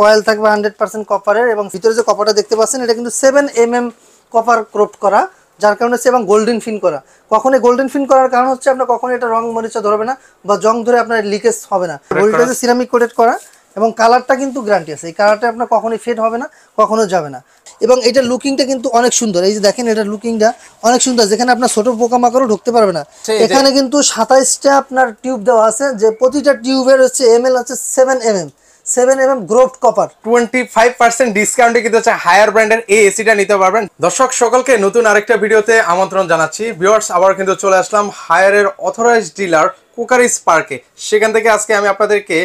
Coil থাকবে 100% কপারের, এবং ভিতরে যে কপারটা দেখতে পাচ্ছেন এটা কিন্তু 7 mm কপার ক্রোপড করা, যার কারণে হচ্ছে এবং গোল্ডেন ফিন করা। কখনোই গোল্ডেন ফিন করার কারণ হচ্ছে আপনার কখনো এটা রং মরিচা ধরবে না বা জং ধরে আপনার লিকেজ হবে না। বডিটা যে সিরামিক কোটেড করা এবং কালারটা কিন্তু গ্যারান্টি আছে, এই কালারটা আপনার কখনোই ফেড হবে না, কখনো যাবে না। এবং এটার লুকিংটা কিন্তু অনেক সুন্দর, এই যে দেখেন এটার লুকিংটা অনেক সুন্দর, যেখানে আপনার ছোট পোকামাকড়ও ঢুকতে পারবে না। এখানে কিন্তু 27টা আপনার টিউব দেওয়া আছে, যে প্রতিটা টিউবের হচ্ছে এমএল হচ্ছে 7 mm গ্রোভড কপার। 25% ডিসকাউন্টে কিন্তু হচ্ছে হায়ার ব্র্যান্ডের এই এসিটা নিতে পারবেন। দর্শক সকলকে নতুন আরেকটা ভিডিওতে আমন্ত্রণ জানাচ্ছি। ভিউয়ার্স, আবার কিন্তু চলে আসলাম হায়ারের অথরাইজড ডিলার কোকারি স্পার্কে। সেখান থেকে আজকে আমি আপনাদেরকে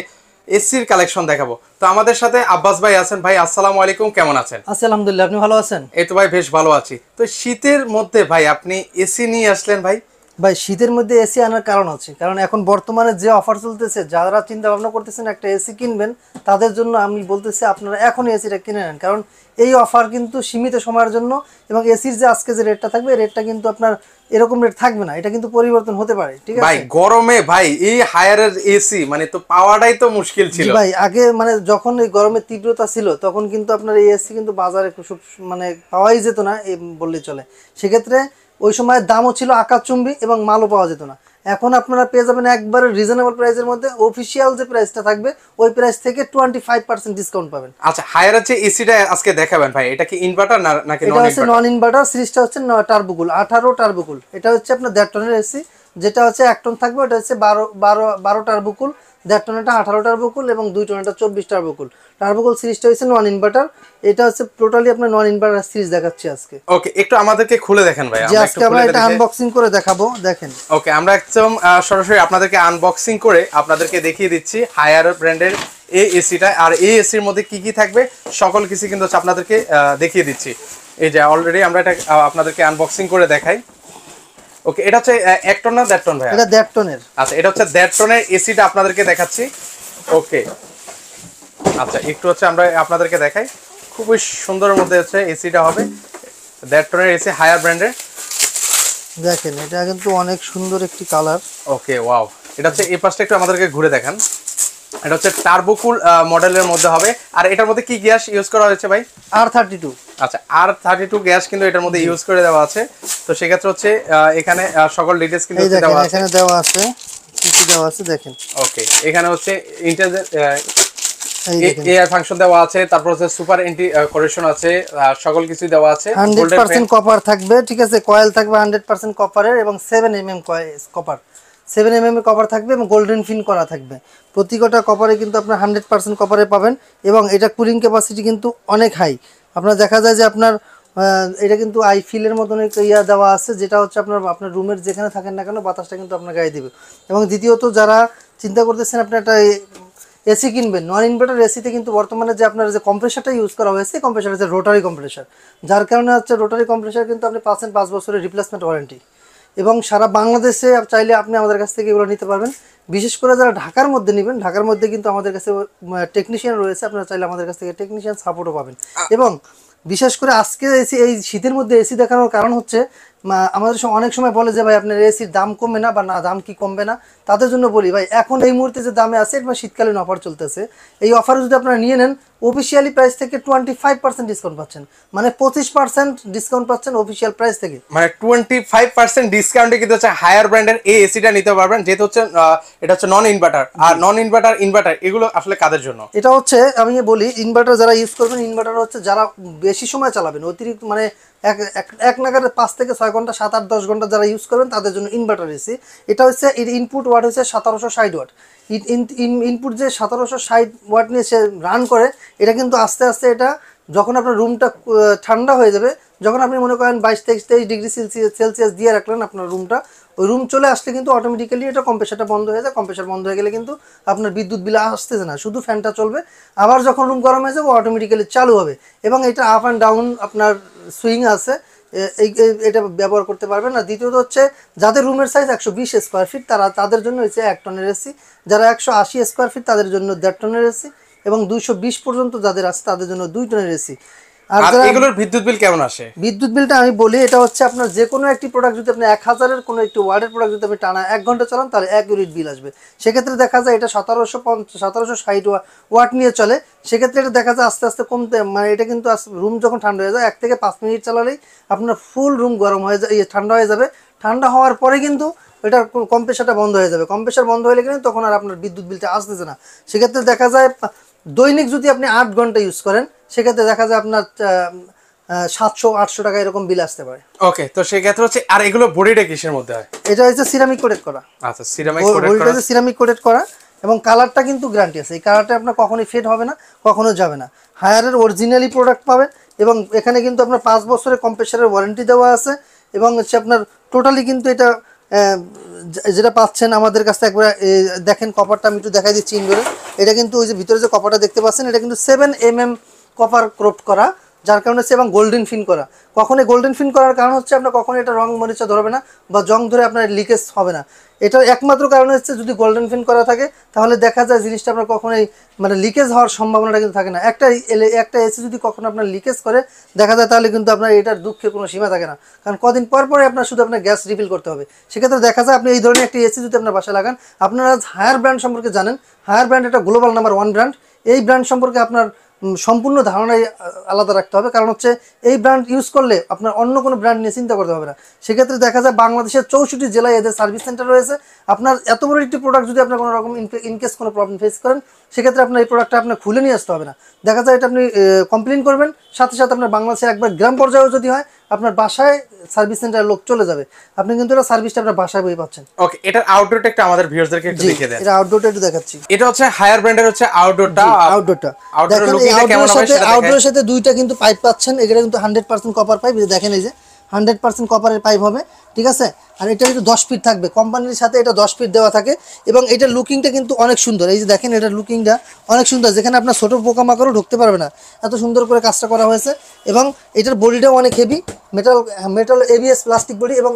এসির কালেকশন দেখাবো। তো আমাদের সাথে আব্বাস ভাই আছেন। ভাই আসসালামু আলাইকুম, কেমন আছেন? আছি আলহামদুলিল্লাহ, আপনি ভালো আছেন? এই তো ভাই বেশ ভালো আছি। তো শীতের মধ্যে ভাই আপনি এসি নিয়ে আসলেন ভাই? ভাই শীতের মধ্যে এসি আনার কারণ আছে, কারণ এখন বর্তমানে যে অফার চলতেছে, যারা চিন্তা ভাবনা করতেছেন একটা এসি কিনবেন তাদের জন্য আমি বলতেছি আপনারা এখনই এসিটা কিনে নেন, কারণ এই অফার কিন্তু সীমিত সময়ের জন্য, এবং এসির যে আজকে যে রেটটা থাকবে এই রেটটা কিন্তু আপনার এরকম রেট থাকবে না, এটা কিন্তু পরিবর্তন হতে পারে। ঠিক আছে ভাই, গরমে ভাই এই হায়ারের এসি মানে তো পাওয়াটাই তো মুশকিল ছিল ভাই। আগে মানে যখন এই গরমের তীব্রতা ছিল তখন কিন্তু আপনার এই এসি কিন্তু বাজারে খুব মানে পাওয়াই যেত না বললেই চলে। সেক্ষেত্রে ওই সময় দামও ছিল আকাশচুম্বী এবং মালও পাওয়া যেত না। এখন আপনারা পেয়ে যাবেন একবারে রিজনেবল প্রাইসের মধ্যে, অফিসিয়াল যে প্রাইসটা থাকবে ওই প্রাইস থেকে 25% ডিসকাউন্ট পাবেন। আচ্ছা, হায়ারের যে এসিটা আজকে দেখাবেন ভাই, এটা কি ইনভার্টার নাকি নন ইনভার্টার? এটা হচ্ছে নন ইনভার্টার, সিরিজটা হচ্ছে টার্বোকুল 18 টার্বোকুল। এটা হচ্ছে আপনার 1.5 টনের এসি, যেটা হচ্ছে 1 টন থাকবে, ওটা হচ্ছে 12 টার্বোকুল। 1.5 টন এটা 18 টার্বোকুল এবং 2 টন এটা 24 টার্বোকুল। টার্বোকুল সিরিজটা হচ্ছে নন ইনভার্টার। এটা হচ্ছে টোটালি আপনার নন ইনভার্টার সিরিজ দেখাচ্ছি আজকে। ওকে, একটু আমাদেরকে খুলে দেখেন ভাই, আমরা একটু খুলে এটা আনবক্সিং করে দেখাবো। দেখেন, ওকে, আমরা একদম সরাসরি আপনাদেরকে আনবক্সিং করে আপনাদেরকে দেখিয়ে দিচ্ছি হায়ার ব্র্যান্ডের এই এসিটা। আর এই এসির মধ্যে কি কি থাকবে সকল কিছু কিন্তু আপনাদেরকে দেখিয়ে দিচ্ছি। এই যে অলরেডি আমরা এটা আপনাদেরকে আনবক্সিং করে দেখাই। ওকে, এটা হচ্ছে 1 টন না 1.5 টন ভাই? এটা 1.5 টনের। আচ্ছা, এটা হচ্ছে 1.5 টনের এসিটা আপনাদেরকে দেখাচ্ছি। ওকে, আচ্ছা একটু হচ্ছে আমরা আপনাদেরকে দেখাই। খুবই সুন্দরের মধ্যে হচ্ছে এসিটা হবে, 1.5 টনের এসি হায়ার ব্র্যান্ডের। দেখেন এটা কিন্তু অনেক সুন্দর একটি কালার। ওকে, ওয়াও। এটা হচ্ছে এই পাশটা একটু আমাদেরকে ঘুরে দেখান। এটা হচ্ছে টার্বোকুল মডেলের মধ্যে হবে। আর এটার মধ্যে কি গ্যাস ইউজ করা হয়েছে ভাই? R32। আচ্ছা, R32 গ্যাস কিন্তু এটার মধ্যে ইউজ করে দেওয়া আছে। তো সেক্ষেত্রে হচ্ছে এখানে সকল ডিটেইলস কিন্তু দেওয়া আছে। এখানে দেওয়া আছে, কি কি দেওয়া আছে দেখেন। ওকে, এখানে হচ্ছে এআই ফাংশন দেওয়া আছে, তারপর হচ্ছে সুপার এন্টি করেকশন আছে, সকল কিছু দেওয়া আছে। 100% কপার থাকবে, ঠিক আছে, কয়েল থাকবে 100% কপারের এবং 7 mm কপার, 7 mm কপার থাকবে এবং গোল্ডেন ফিন করা থাকবে। প্রতিটা কপারে কিন্তু আপনার 100% কপারে পাবেন, এবং এটা কুলিং ক্যাপাসিটি কিন্তু অনেক হাই। আপনার দেখা যায় যে আপনার এটা কিন্তু আইফিলের মতন ইয়া দেওয়া আছে, যেটা হচ্ছে আপনার রুমের যেখানে থাকেন না কেন বাতাসটা কিন্তু আপনার গায়ে দিবে। এবং দ্বিতীয়ত যারা চিন্তা করতেছেন আপনি একটা এসি কিনবেন, নন ইনভার্টার এসিতে কিন্তু বর্তমানে যে আপনার যে কম্প্রেসারটা ইউজ করা হয়েছে, কম্প্রেসার হচ্ছে রোটারি কম্প্রেসার, যার কারণে হচ্ছে রোটারি কম্প্রেসার কিন্তু আপনি পাচ্ছেন 5 বছরের রিপ্লেসমেন্ট ওয়ারেন্টি। এবং সারা বাংলাদেশে চাইলে আপনি আমাদের কাছ থেকে এগুলো নিতে পারবেন। বিশেষ করে যারা ঢাকার মধ্যে নেবেন, ঢাকার মধ্যে কিন্তু আমাদের কাছে টেকনিশিয়ান রয়েছে, আপনারা চাইলে আমাদের কাছ থেকে টেকনিশিয়ান সাপোর্টও পাবেন। এবং বিশেষ করে আজকে এই শীতের মধ্যে এসি দেখানোর কারণ হচ্ছে আমাদের অনেক সময় বলে যে ভাই আপনার এসির দাম কমবে না, বা না দাম কি কমবে না, তাদের জন্য বলি ভাই এখন এই মুহূর্তে যে দামে আছে এটা শীতকালীন অফার চলতেছে। এই অফার যদি আপনারা নিয়ে নেন অফিসিয়ালি প্রাইস থেকে 25% ডিসকাউন্ট পাচ্ছেন, মানে 25% ডিসকাউন্ট পাচ্ছেন অফিসিয়াল প্রাইস থেকে। মানে 25% ডিসকাউন্টে কিন্তু হচ্ছে হায়ার ব্র্যান্ডের এই এসিটা নিতে পারবেন, যেহেতু হচ্ছে এটা হচ্ছে নন ইনভার্টার। আর নন ইনভার্টার এগুলো আসলে কাদের জন্য? এটা হচ্ছে আমি বলি ইনভার্টার যারা ইউজ করবেন, ইনভার্টার হচ্ছে যারা বেশি সময় চালাবেন, অতিরিক্ত মানে এক নাগারে 5 থেকে 6 ঘন্টা, 7-8-10 ঘন্টা যারা ইউজ করবেন তাদের জন্য ইনভার্টার এসি। এটা হচ্ছে এর ইনপুট ওয়াট হচ্ছে 1760 ওয়াট। ইনপুট যে 1760 ওয়াট নিয়ে সে রান করে, এটা কিন্তু আস্তে আস্তে এটা যখন আপনার রুমটা ঠান্ডা হয়ে যাবে, যখন আপনি মনে করেন 22-23 ডিগ্রি সেলসিয়াস দিয়ে রাখলেন আপনার রুমটা, ওই রুম চলে আসলে কিন্তু অটোমেটিক্যালি এটা কম্প্রেসারটা বন্ধ হয়ে যায়। কম্প্রেসার বন্ধ হয়ে গেলে কিন্তু আপনার বিদ্যুৎ বিল আসতেছে না, শুধু ফ্যানটা চলবে। আবার যখন রুম গরম হয়ে যাবে অটোমেটিক্যালি চালু হবে। এবং এটা আপ অ্যান্ড ডাউন আপনার সুইং আছে, এটা ব্যবহার করতে পারবেন না। দ্বিতীয়ত হচ্ছে যাদের রুমের সাইজ 120 স্কোয়ার ফিট তাদের জন্য হচ্ছে 1 টনের এসি, যারা 180 স্কোয়ার ফিট তাদের জন্য 1.5 টনের এসি, এবং 220 পর্যন্ত যাদের আছে তাদের জন্য 2 টনের এসি। আর আর এগুলোর বিদ্যুৎ বিল কেমন আসে? বিদ্যুৎ বিলটা আমি বলি, এটা হচ্ছে আপনার যে কোনো একটি প্রোডাক্ট যদি আপনি 1000-এর কোনো একটি ওয়ার্ডের প্রোডাক্ট যদি আপনি টানা 1 ঘন্টা চালান তাহলে 1 ইউনিট বিল আসবে। সেক্ষেত্রে দেখা যায় এটা 1760 ওয়াট নিয়ে চলে, সেক্ষেত্রে এটা দেখা যায় আস্তে আস্তে কমতে, মানে এটা কিন্তু রুম যখন ঠান্ডা হয়ে যায় 1 থেকে 5 মিনিট চালালেই আপনার ফুল রুম গরম হয়ে যায়, ঠান্ডা হয়ে যাবে। ঠান্ডা হওয়ার পরে কিন্তু এটা কম্প্রেসারটা বন্ধ হয়ে যাবে। কম্প্রেসার বন্ধ হলে কিন্তু তখন আর আপনার বিদ্যুৎ বিলটা আসতেছে না। সেক্ষেত্রে দেখা যায় দৈনিক যদি আপনি 8 ঘন্টা ইউজ করেন সেক্ষেত্রে দেখা যায় আপনার 700-800 টাকা এরকম বিল আসতে পারে। ওকে, তো সেই ক্ষেত্রে হচ্ছে, আর এগুলো বডিটা কিসের মধ্যে হয়? এটা হচ্ছে সিরামিক কোটেড করা। আচ্ছা, সিরামিক কোটেড করা। বডিটা সিরামিক কোটেড করা এবং কালারটা কিন্তু গ্যারান্টি আছে, এই কালারটা আপনার কখনোই ফেড হবে না, কখনো যাবে না। হায়ারের অরিজিনালি প্রোডাক্ট পাবেন এবং এখানে কিন্তু আপনার 5 বছরের কম্প্রেসারের ওয়ারেন্টি দেওয়া আছে এবং হচ্ছে আপনার টোটালি কিন্তু এটা যেটা পাচ্ছেন আমাদের কাছে একবার দেখেন, কপারটা আমি একটু দেখাই দিচ্ছি ইনডোরে। এটা কিন্তু ওই যে ভিতরে যে কপারটা দেখতে পাচ্ছেন এটা কিন্তু 7 mm কপার ক্রোপ করা, যার কারণে হচ্ছে এবং গোল্ডেন ফিন করা। কখনোই গোল্ডেন ফিন করার কারণ হচ্ছে আপনার কখনোই এটা রং মরিচা ধরবে না বা জং ধরে আপনার লিকেজ হবে না। এটার একমাত্র কারণ হচ্ছে যদি গোল্ডেন ফিন করা থাকে তাহলে দেখা যায় জিনিসটা আপনার কখনোই মানে লিকেজ হওয়ার সম্ভাবনাটা কিন্তু থাকে না। একটা এসি যদি কখনো আপনার লিকেজ করে দেখা যায় তাহলে কিন্তু আপনার এটার দুঃখের কোনো সীমা থাকে না, কারণ কদিন পর পরে আপনার শুধু আপনার গ্যাস রিফিল করতে হবে। সেক্ষেত্রে দেখা যায় আপনি এই ধরনের একটি এসি যদি আপনার বাসায় লাগান, আপনারা হায়ার ব্র্যান্ড সম্পর্কে জানেন, হায়ার ব্র্যান্ড এটা গ্লোবাল নাম্বার 1 ব্র্যান্ড। এই ব্র্যান্ড সম্পর্কে আপনার সম্পূর্ণ ধারণাই আলাদা রাখতে হবে, কারণ হচ্ছে এই ব্র্যান্ড ইউজ করলে আপনার অন্য কোনো ব্র্যান্ড নিয়ে চিন্তা করতে হবে না। সেক্ষেত্রে দেখা যায় বাংলাদেশের 64 জেলায় এদের সার্ভিস সেন্টার রয়েছে। আপনার এত বড় একটি প্রোডাক্ট যদি আপনার কোনো রকম ইনকেস কোনো প্রবলেম ফেস করেন সেক্ষেত্রে আপনার এই প্রোডাক্টটা আপনার খুলে নিয়ে আসতে হবে না। দেখা যায় এটা আপনি কমপ্লেন করবেন, সাথে সাথে আপনার বাংলাদেশের একবার গ্রাম পর্যায়েও যদি হয় আপনার বাসায় সার্ভিস সেন্টারের লোক চলে যাবে, আপনি কিন্তু এটা সার্ভিসটা আপনার বাসায় বই পাচ্ছেন। ওকে, এটার আউটডোরটা একটু আমাদের ভিউয়ারদেরকে একটু দেখিয়ে দেন। এটা আউটডোরটা একটু দেখাচ্ছি। এটা হচ্ছে হায়ার ব্র্যান্ডের হচ্ছে আউটডোরটা। দেখেন এই আউটডোরের সাথে দুইটা কিন্তু পাইপ পাচ্ছেন, এগুলো কিন্তু 100% কপার পাইপ। দেখেন এই যে 100% কপারের পাইপ হবে, ঠিক আছে। আর এটা কিন্তু 10 ফিট থাকবে, কোম্পানির সাথে এটা 10 ফিট দেওয়া থাকে এবং এটার লুকিংটা কিন্তু অনেক সুন্দর। এই যে দেখেন এটার লুকিংটা অনেক সুন্দর, যেখানে আপনার ছোট পোকামাকড়ও ঢুকতে পারবে না, এত সুন্দর করে কাজটা করা হয়েছে। এবং এটার বডিটাও অনেক heavy, metal ABS plastic body এবং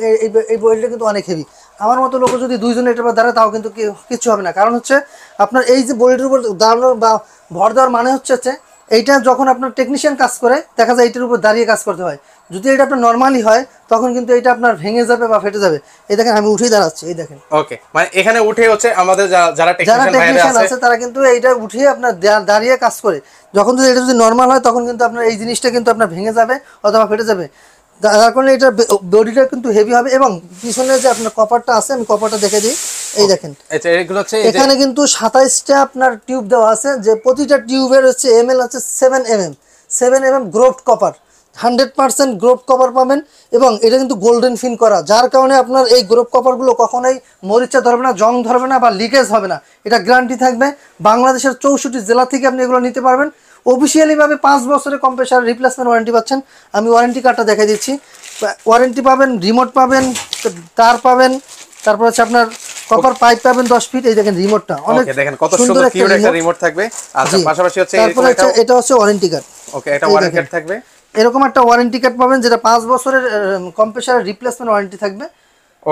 এই বডিটা কিন্তু অনেক হেভি। আমার মতো লোক যদি 2 জন এটার উপর দাঁড়ায় তাও কিন্তু কিছু হবে না, কারণ হচ্ছে আপনার এই যে বডিটার উপর দাঁড়ানোর বা ভর দেওয়ার মানে হচ্ছে এইটা যখন আপনার টেকনিশিয়ান কাজ করে দেখা যায় এইটার উপর দাঁড়িয়ে কাজ করতে হয়। যদি এটা আপনার নর্মালি হয় তখন কিন্তু এটা আপনার ভেঙে যাবে বা ফেটে যাবে। এই দেখেন আমি উঠেই দাঁড়াচ্ছি, এই দেখেন। ওকে, মানে এখানে উঠে হচ্ছে আমাদের যারা টেকনিশিয়ান আছে তারা কিন্তু এইটা উঠিয়ে আপনার দাঁড়িয়ে কাজ করে। যখন যদি এটা যদি নর্মাল হয় তখন কিন্তু আপনার এই জিনিসটা কিন্তু আপনার ভেঙে যাবে অথবা ফেটে যাবে, যার কারণে এটা বডিটা কিন্তু হেভি হবে। এবং পিছনে যে আপনার কপারটা আছে আমি কপারটা দেখে দিই, এই দেখেন এখানে কিন্তু 27টা আপনার টিউব দেওয়া আছে, যে প্রতিটা টিউবের হচ্ছে এমএল হচ্ছে 7 mm গ্রোভড কপার, 100% গ্রোভড কপার পাবেন। এবং এটা কিন্তু গোল্ডেন ফিন করা, যার কারণে আপনার এই গ্রোভ কপারগুলো কখনোই মরিচা ধরবে না, জং ধরবে না বা লিকেজ হবে না, এটা গ্যারান্টি থাকবে। বাংলাদেশের 64 জেলা থেকে আপনি এগুলো নিতে পারবেন। অফিসিয়ালি ভাবে 5 বছরের কম্প্রেসার রিপ্লেসমেন্ট ওয়ারেন্টি পাচ্ছেন। আমি ওয়ারেন্টি কার্ডটা দেখাই দিচ্ছি। ওয়ারেন্টি পাবেন, রিমোট পাবেন, তার পাবেন, তারপর হচ্ছে আপনার কপার পাইপ পাবেন 10 ফিট। এই দেখেন রিমোটটা অনেক দেখেন কত সুন্দর কিউট একটা রিমোট থাকবে। আচ্ছা, পাশাপাশি হচ্ছে তারপর এটা হচ্ছে ওয়ারেন্টি কার্ড। ওকে, এটা ওয়ারেন্টি কার্ড থাকবে, এরকম একটা ওয়ারেন্টি কার্ড পাবেন যেটা 5 বছরের কম্প্রেসারের রিপ্লেসমেন্ট ওয়ারেন্টি থাকবে।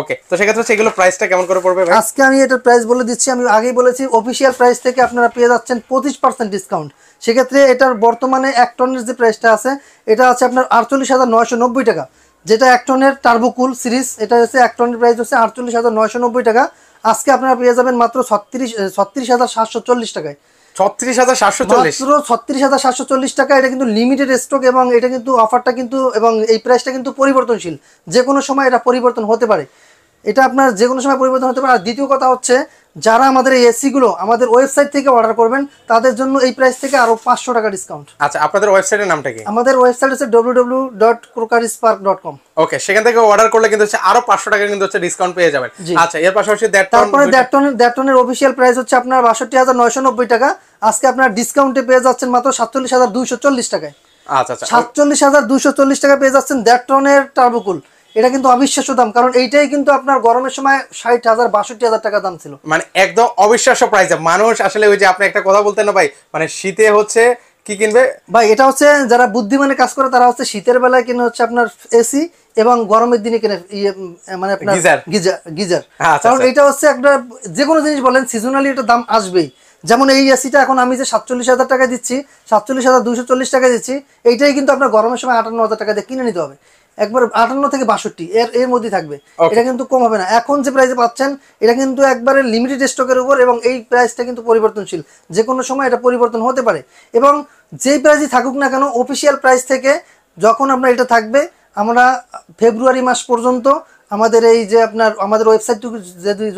ওকে, তো সেক্ষেত্রে হচ্ছে এগুলো প্রাইসটা কেমন করে পড়বে ভাই? আজকে আমি এটার প্রাইস বলে দিচ্ছি, আমি আগেই বলেছি অফিসিয়াল প্রাইস থেকে আপনারা পেয়ে যাচ্ছেন 25% ডিসকাউন্ট। সেক্ষেত্রে এটার বর্তমানে 1 টনের যে প্রাইসটা আছে এটা আছে আপনার 48,990 টাকা, যেটা 1 টনের টার্বোকুল সিরিজ, এটা হচ্ছে 1 টনের প্রাইস হচ্ছে 48,990 টাকা। আজকে আপনারা পেয়ে যাবেন মাত্র 36,740 টাকায়। 36,740, মাত্র 36,740 টাকা। এটা কিন্তু লিমিটেড স্টক এবং এটা কিন্তু অফারটা কিন্তু এবং এই প্রাইসটা কিন্তু পরিবর্তনশীল, যে কোনো সময় এটা পরিবর্তন হতে পারে, এটা আপনার যে কোনো সময় পরিবর্তন হতে পারে। আর দ্বিতীয় কথা হচ্ছে যারা আমাদের এই এসিগুলো আমাদের ওয়েবসাইট থেকে অর্ডার করবেন তাদের জন্য এই প্রাইস থেকে আরো 500 টাকা ডিসকাউন্ট। আচ্ছা, আপনাদের ওয়েবসাইটের নামটা কি? আমাদের ওয়েবসাইট হচ্ছে www.crockerspark.com। ওকে, সেখান থেকে অর্ডার করলে কিন্তু হচ্ছে আরো 500 টাকা কিন্তু হচ্ছে ডিসকাউন্ট পেয়ে যাবেন। আচ্ছা, এর পাশাপাশি তারপরে 1.5 টনের অফিশিয়াল প্রাইস হচ্ছে আপনার 62,990 টাকা। আজকে আপনার ডিসকাউন্টে পেয়ে যাচ্ছেন মাত্র 47,240 টাকায়। আচ্ছা আচ্ছা, 47,240 টাকা পেয়ে যাচ্ছেন 1.5 টনের টার্বোকুল। এটা কিন্তু অবিশ্বাস্য দাম, কারণ এইটাই কিন্তু আপনার গরমের সময় 60,000 62,000 টাকা দাম ছিল, মানে একদম অবিশ্বাস্য প্রাইসে। মানুষ আসলে ওই যে আপনি একটা কথা বলতেন না ভাই, মানে শীতে হচ্ছে কি কিনবে ভাই, এটা হচ্ছে যারা বুদ্ধিমানে কাজ করে তারা হচ্ছে শীতের বেলায় কিনে হচ্ছে আপনার এসি এবং গরমের দিনে কিনে মানে আপনার গিজার। কারণ এটা হচ্ছে একটা যে কোনো জিনিস বলেন সিজনালি এটা দাম আসবেই। যেমন এই এসিটা এখন আমি যে 47,000 টাকা দিচ্ছি, 47,240 টাকা দিচ্ছি, এইটাই কিন্তু আপনার গরমের সময় 58,000 টাকা দিয়ে কিনে নিতে হবে। একবার 58 থেকে 62 এর মধ্যে থাকবে, এটা কিন্তু কম হবে না। এখন যে প্রাইসে পাচ্ছেন এটা কিন্তু একবারে লিমিটেড স্টকের উপর, এবং এই প্রাইসটা কিন্তু পরিবর্তনশীল, যে কোনো সময় এটা পরিবর্তন হতে পারে। এবং যেই প্রাইসই থাকুক না কেন, অফিসিয়াল প্রাইস থেকে যখন আপনার এটা থাকবে, আমরা ফেব্রুয়ারি মাস পর্যন্ত আমাদের এই যে আপনার আমাদের ওয়েবসাইট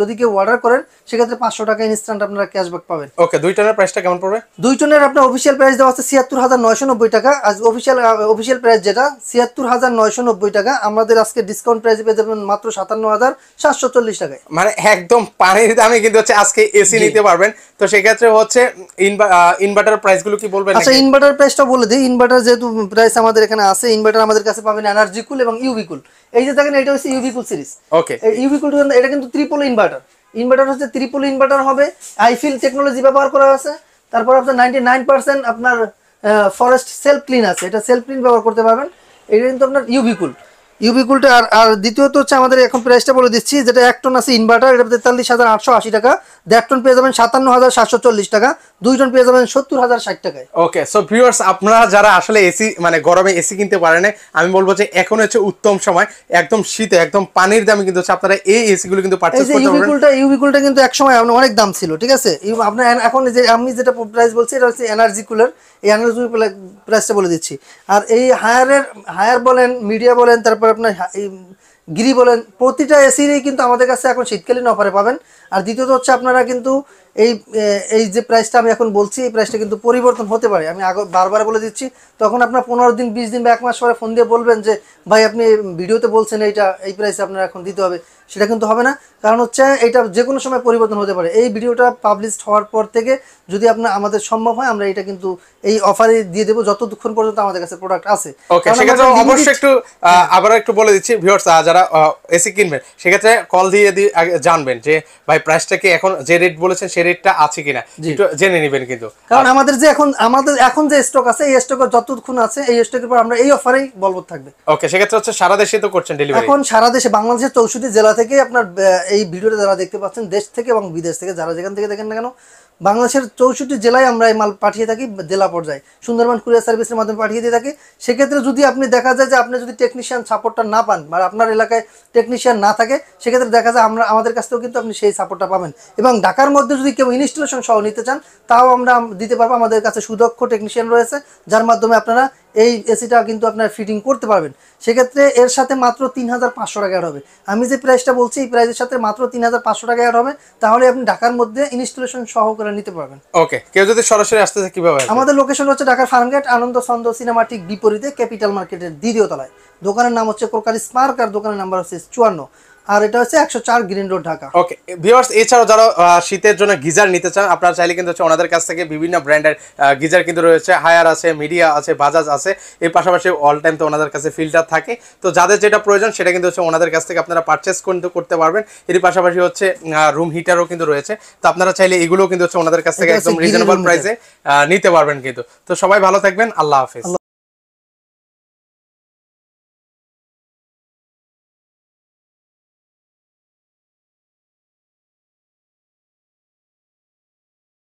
যদি কেউ অর্ডার করেন, সেক্ষেত্রে 500 টাকা ইনস্ট্যান্ট আপনারা ক্যাশব্যাক পাবেন। ওকে, 2 টনের প্রাইসটা কেমন পড়বে? 2 টনের আপনার অফিসিয়াল প্রাইস দেওয়া আছে 76,990 টাকা। আজ অফিসিয়াল প্রাইস যেটা 76,990 টাকা, আমাদের আজকে ডিসকাউন্ট প্রাইসে পেয়ে যাবেন মাত্র 57,740 টাকায়। মানে একদম পানির দামে কিন্তু হচ্ছে আজকে এসি নিতে পারবেন। তো সেক্ষেত্রে হচ্ছে ইনভার্টার প্রাইসগুলো কি বলবেন? আচ্ছা, ইনভার্টার প্রাইসটা বলে দিই। ইনভার্টার যেহেতু প্রাইস আমাদের এখানে আছে, ইনভার্টার আমাদের কাছে পাবেন এনার্জি কুল এবং ইউভি কুল। এই যে দেখেন, এটা হচ্ছে ইউভি কুল সিরিজ। ওকে, ইউভি কুল এটা কিন্তু ট্রিপল ইনভার্টার। ইনভার্টার হচ্ছে ট্রিপল ইনভার্টার হবে, আইফিল টেকনোলজি ব্যবহার করা আছে। তারপর আপনার 99% আপনার ফরেস্ট সেলফ ক্লিন আছে, এটা সেলফ ক্লিন ব্যবহার করতে পারবেন। এটা কিন্তু আপনার ইউভি কুল। ইউভি কুলটা আর দ্বিতীয়ত হচ্ছে আমাদের এখন প্রাইসটা বলে দিচ্ছি, যেটা 1 টন আছে ইনভার্টার, এটা 43,880 টাকা। 1.5 টন পেয়ে যাবেন 57,740 টাকা। 2 টন পেয়ে যাবেন 70,060 টাকায়। ওকে, সো ভিউয়ার্স, আপনারা যারা আসলে এসি মানে গরমে এসি কিনতে পারেন না, আমি বলবো যে এখন হচ্ছে উত্তম সময়। একদম শীতে একদম পানির দামে কিন্তু হচ্ছে আপনারা এই এসি গুলো কিন্তু পারচেজ করতে পারবেন। ইউভি কুলটা কিন্তু এক সময় অনেক দাম ছিল, ঠিক আছে? আপনার এখন যে আমি যেটা প্রাইস বলছি, এটা হচ্ছে এনার্জি কুলার। এই এনার্জি প্রাইসটা বলে দিচ্ছি। আর এই হায়ার বলেন, মিডিয়া বলেন, তারপর আপনার গিরি বলেন, প্রতিটা এসিরই কিন্তু আমাদের কাছে এখন শীতকালীন অফারে পাবেন। আর দ্বিতীয়ত হচ্ছে আপনারা কিন্তু এই যে প্রাইসটা আমি এখন বলছি, এই প্রাইসটা কিন্তু পরিবর্তন হতে পারে। আমি বারবার বলে দিচ্ছি, তখন আপনার 15 দিন 20 দিন বা 1 মাস পরে ফোন দিয়ে বলবেন যে ভাই আপনি ভিডিওতে বলছেন এই প্রাইসে আপনার এখন দিতে হবে, সেটা কিন্তু হবে না। কারণ হচ্ছে এটা যে কোনো সময় পরিবর্তন হতে পারে। এই ভিডিওটা পাবলিশড হওয়ার পর থেকে যদি আমাদের সম্ভব হয়, আমরা এটা কিন্তু এই অফারে দিয়ে দেবো যতক্ষণ পর্যন্ত আমাদের কাছে প্রোডাক্ট আছে। ওকে, সেক্ষেত্রে অবশ্যই একটু আবার একটু বলে দিচ্ছি ভিউয়ার্স, যারা এসি কিনবেন সেক্ষেত্রে কল দিয়ে জানবেন যে ভাই প্রাইসটা কি এখন যে রেট বলেছেন সেই রেটটা আছে কিনা, একটু জেনে নেবেন কিন্তু। কারণ আমাদের এখন যে স্টক আছে, এই স্টক যতক্ষণ আছে, এই স্টকের পর আমরা এই অফারেই বলবৎ থাকবে। ওকে, সেক্ষেত্রে হচ্ছে সারা দেশে তো করছেন ডেলিভারি? এখন সারা দেশে, বাংলাদেশের 64 জেলা থেকে আপনার এই ভিডিওটা যারা দেখতে পাচ্ছেন, দেশ থেকে এবং বিদেশ থেকে, যারা যেখান থেকে দেখেন না কেন, বাংলাদেশের 64 জেলায় আমরা এই মাল পাঠিয়ে থাকি জেলা পর্যায়ে, সুন্দরবন কুরিয়ার সার্ভিসের মাধ্যমে পাঠিয়ে দিয়ে থাকি। সেক্ষেত্রে যদি আপনি দেখা যায় যে আপনি যদি টেকনিশিয়ান সাপোর্টটা না পান, বা আপনার এলাকায় টেকনিশিয়ান না থাকে, সেক্ষেত্রে দেখা যায় আমাদের কাছ থেকেও কিন্তু আপনি সেই সাপোর্টটা পাবেন। এবং ঢাকার মধ্যে যদি কেউ ইনস্টলেশন সহ নিতে চান, তাও আমরা দিতে পারবো। আমাদের কাছে সুদক্ষ টেকনিশিয়ান রয়েছে, যার মাধ্যমে আপনারা এই এসিটা কিন্তু আপনার ফিটিং করতে পারবেন। সেক্ষেত্রে এর সাথে মাত্র 3,500 টাকা অ্যাড হবে। আমি যে প্রাইসটা বলছি, এই প্রাইসের সাথে মাত্র 3,500 টাকা অ্যাড হবে, তাহলে আপনি ঢাকার মধ্যে ইনস্টলেশন সহ করে নিতে পারবেন। ওকে, কেউ যদি সরাসরি আসতে চায় কিভাবে? আমাদের লোকেশন হচ্ছে ঢাকার ফার্মগেট, আনন্দ ছন্দ সিনেমাটিক বিপরীতে, ক্যাপিটাল মার্কেটের 2য় তলায়। দোকানের নাম হচ্ছে কোকারি স্পার্ক, আর দোকানের নাম্বার হচ্ছে 54, আর এটা হচ্ছে 104 green road, Dhaka. Okay viewers, এছাড়াও যারা শীতের জন্য গিজার নিতে চান, আপনারা চাইলে কিন্তু হচ্ছে ওনাদের কাছ থেকে বিভিন্ন ব্র্যান্ডের গিজার কিন্তু রয়েছে। হায়ার আছে, মিডিয়া আছে, বাজাজ আছে। এর পাশাপাশি অল টাইম তো ওনাদের কাছে ফিল্টার থাকে। তো যাদের যেটা প্রয়োজন সেটা কিন্তু হচ্ছে ওনাদের কাছ থেকে আপনারা পারচেস করতে পারবেন। এর পাশাপাশি হচ্ছে রুম হিটারও কিন্তু রয়েছে। তো আপনারা চাইলে এগুলোও কিন্তু হচ্ছে ওনাদের কাছ থেকে একদম রিজনেবল প্রাইসে নিতে পারবেন কিন্তু। তো সবাই ভালো থাকবেন, আল্লাহ হাফেজ।